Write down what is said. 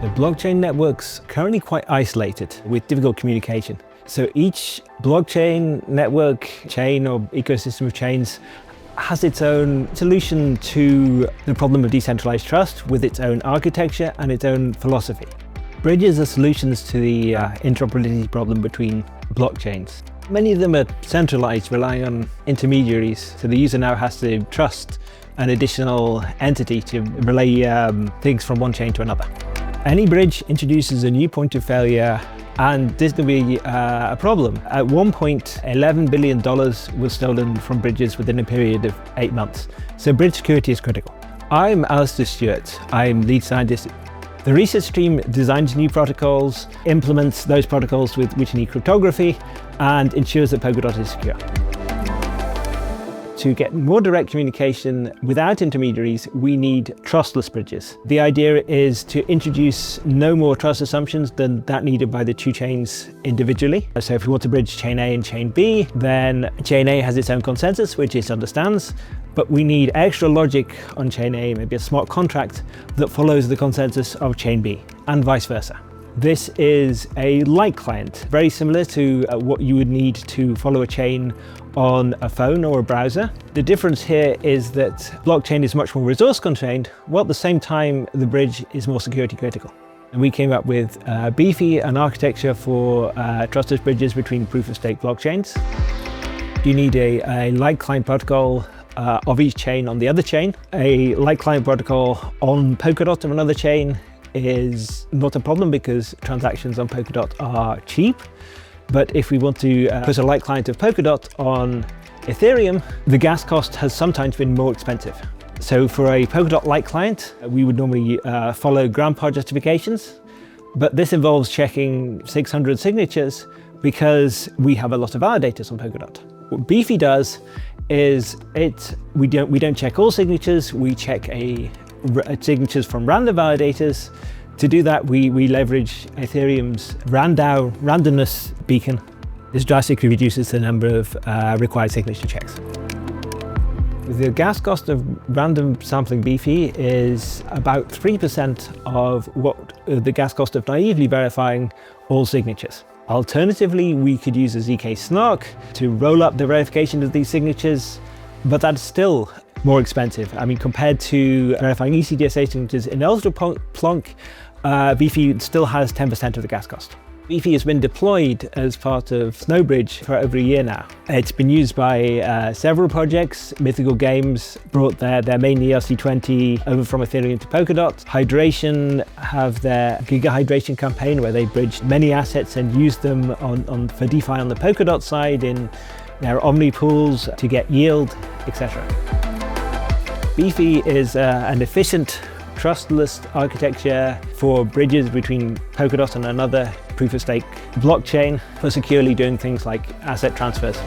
The blockchain network's currently quite isolated with difficult communication. So each blockchain, network, chain or ecosystem of chains has its own solution to the problem of decentralized trust with its own architecture and its own philosophy. Bridges are solutions to the interoperability problem between blockchains. Many of them are centralized, relying on intermediaries, so the user now has to trust an additional entity to relay things from one chain to another. Any bridge introduces a new point of failure, and this can be a problem. At one point, $11 billion was stolen from bridges within a period of 8 months. So bridge security is critical. I'm Alistair Stewart. I'm lead scientist. The research team designs new protocols, implements those protocols which need cryptography, and ensures that Polkadot is secure. To get more direct communication without intermediaries, we need trustless bridges. The idea is to introduce no more trust assumptions than that needed by the two chains individually. So if we want to bridge chain A and chain B, then chain A has its own consensus, which it understands, but we need extra logic on chain A, maybe a smart contract that follows the consensus of chain B, and vice versa. This is a light client, very similar to what you would need to follow a chain on a phone or a browser. The difference here is that blockchain is much more resource constrained, while at the same time the bridge is more security critical. And we came up with BEEFY, an architecture for trustless bridges between proof-of-stake blockchains. You need a light client protocol of each chain on the other chain. A light client protocol on Polkadot of another chain is not a problem because transactions on Polkadot are cheap. But if we want to put a light client of Polkadot on Ethereum, the gas cost has sometimes been more expensive. So for a Polkadot light client, we would normally follow grandpa justifications, but this involves checking 600 signatures because we have a lot of validators on Polkadot. What BEEFY does is we don't check all signatures, we check signatures from random validators. To do that, we leverage Ethereum's RANDAO randomness beacon. This drastically reduces the number of required signature checks. The gas cost of random sampling BEEFY is about 3% of what the gas cost of naively verifying all signatures. Alternatively, we could use a ZK snark to roll up the verification of these signatures, but that's still more expensive. I mean, compared to verifying ECDSA signatures in eligible Plonk, BEEFY still has 10% of the gas cost. BEEFY has been deployed as part of Snowbridge for over a year now. It's been used by several projects. Mythical Games brought their main ERC20 over from Ethereum to Polkadot. Hydration have their Giga Hydration campaign where they bridged many assets and used them for DeFi on the Polkadot side in their Omni pools to get yield, etc. BEEFY is an efficient, trustless architecture for bridges between Polkadot and another proof-of-stake blockchain for securely doing things like asset transfers.